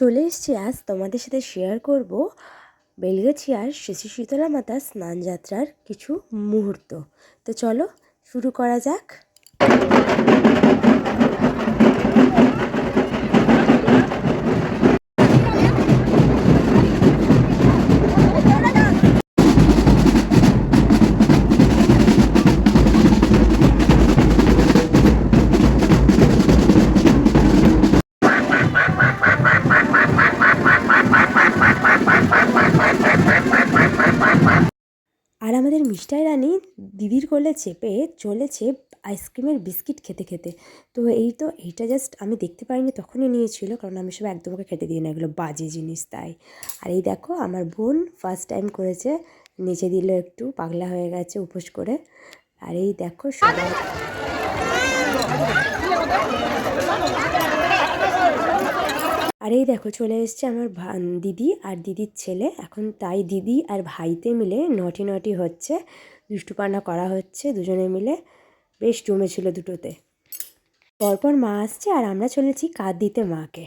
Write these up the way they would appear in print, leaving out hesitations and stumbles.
চলে এসেছি আজ তোমাদের সাথে শেয়ার করব বেলগাছিয়ার শ্রী শ্রী শীতলা মাতা স্নানযাত্রার কিছু মুহূর্ত। তো চলো শুরু করা যাক। আর আমাদের মিষ্টাই রানী দিদির কোলে চেপে চলেছে আইসক্রিমের বিস্কিট খেতে খেতে। তো এইটা জাস্ট আমি দেখতে পাইনি, তখনই নিয়েছিল, কারণ আমি সব একদম ওকে খেতে দিই না, এগুলো বাজে জিনিস তাই। আর এই দেখো আমার বোন ফার্স্ট টাইম করেছে, নেচে দিল, একটু পাগলা হয়ে গেছে উপোস করে। আর এই দেখো সবাই, আর এই দেখো চলে এসছে আমার দিদি আর দিদির ছেলে। এখন তাই দিদি আর ভাইতে মিলে নটি নটি হচ্ছে, দুষ্টুপানা করা হচ্ছে দুজনে মিলে, বেশ জমেছিল দুটোতে। পরপর মা আসছে আর আমরা চলেছি কাঁদ দিতে মাকে।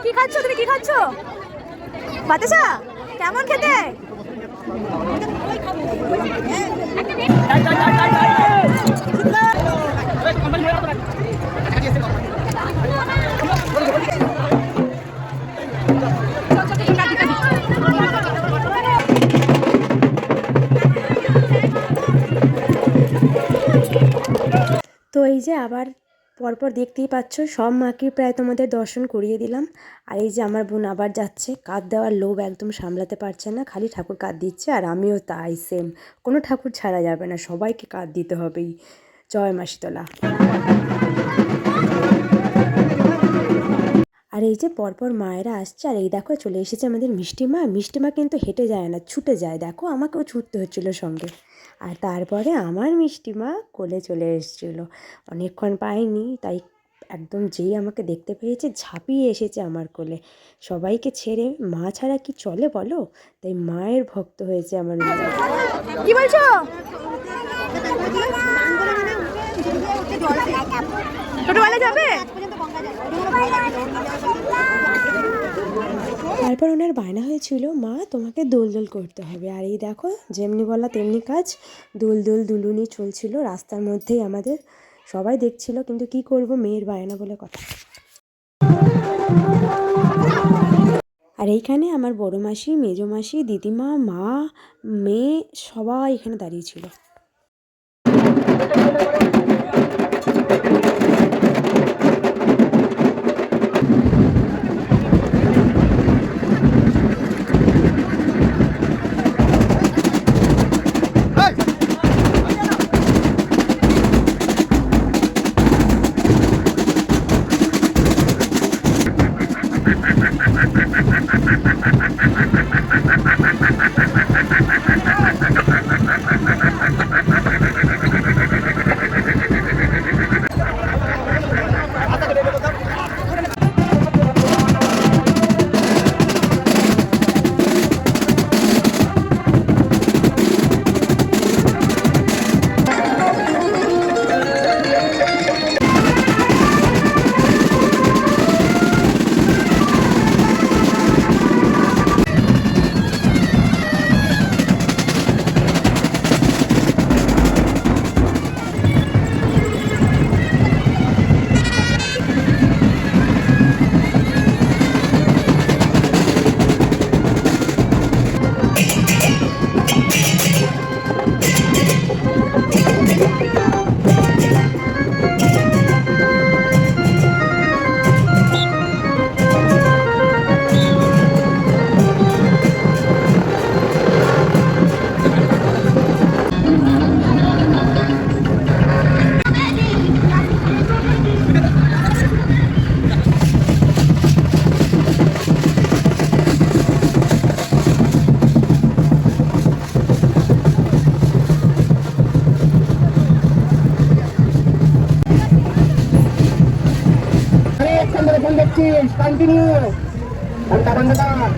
কি খাচ্ছ তুমি? কি খাচ্ছ? বাতাসা কেমন খেতে? তো এই যে আবার পরপর দেখতেই পাচ্ছ সব মাকে প্রায় তোমাদের দর্শন করিয়ে দিলাম। আর এই যে আমার বোন আবার যাচ্ছে, কাঁদ দেওয়ার লোভ একদম সামলাতে পারছে না, খালি ঠাকুর কাঁদ দিচ্ছে, আর আমিও তাই সেম, কোনো ঠাকুর ছাড়া যাবে না, সবাইকে কাঁদ দিতে হবেই। জয় মা শীতলা। আর এই যে পরপর মায়েরা আসছে, আর এই দেখো চলে এসেছে আমাদের মিষ্টিমা। মিষ্টিমা কিন্তু হেঁটে যায় না, ছুটে যায়, দেখো আমাকেও ছুটতে হচ্ছিলো সঙ্গে। আর তারপরে আমার মিষ্টিমা কোলে চলে এসেছিলো, অনেকক্ষণ পাইনি, তাই একদম যেই আমাকে দেখতে পেয়েছে ঝাঁপিয়ে এসেছে আমার কোলে। সবাইকে ছেড়ে মা ছাড়া কি চলে বলো, তাই মায়ের ভক্ত হয়েছে আমার মেয়ে। কি বলছো? ছোটবেলা যাবে? তারপর ওনার বায়না হয়েছিল, মা তোমাকে দোল দোল করতে হবে। আর এই দেখো যেমনি বলা তেমনি কাজ, দোল দোল দুলুনি চলছিল রাস্তার মধ্যেই আমাদের, সবাই দেখছিল, কিন্তু কি করব, মেয়ের বায়না বলে কথা। আর এইখানে আমার বড় মাসি, মেজো মাসি, দিদিমা, মা, মেয়ে সবাই এখানে দাঁড়িয়েছিল। 25 কন্টিনিউ ঘন্টা বন্ধ কর।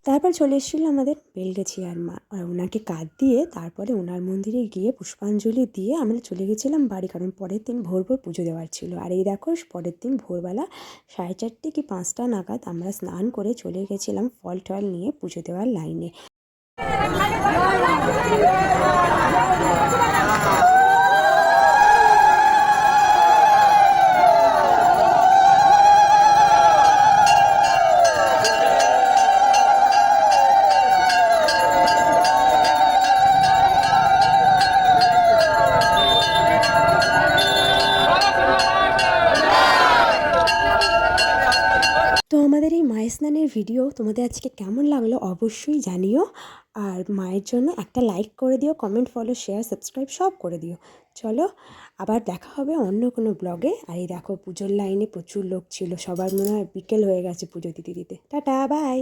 তারপর চলে এসেছিলো আমাদের বেলগেছিয়ার মা, আর ওনাকে কাঁদ দিয়ে তারপরে ওনার মন্দিরে গিয়ে পুষ্পাঞ্জলি দিয়ে আমরা চলে গেছিলাম বাড়ি, কারণ পরের দিন ভোর ভোর পুজো দেওয়ার ছিল। আর এই দেখো পরের দিন ভোরবেলা 4:30 কি 5টা নাগাদ আমরা স্নান করে চলে গেছিলাম ফল টল নিয়ে পুজো দেওয়ার লাইনে। তো আমাদের এই মায়ের স্নানের ভিডিও তোমাদের আজকে কেমন লাগলো অবশ্যই জানিও, আর মায়ের জন্য একটা লাইক করে দিও, কমেন্ট, ফলো, শেয়ার, সাবস্ক্রাইব সব করে দিও। চলো আবার দেখা হবে অন্য কোনো ব্লগে। আর এই দেখো পুজোর লাইনে প্রচুর লোক ছিল, সবার মনে হয় বিকেল হয়ে গেছে পুজো দিতে দিতে। Ta ta, by.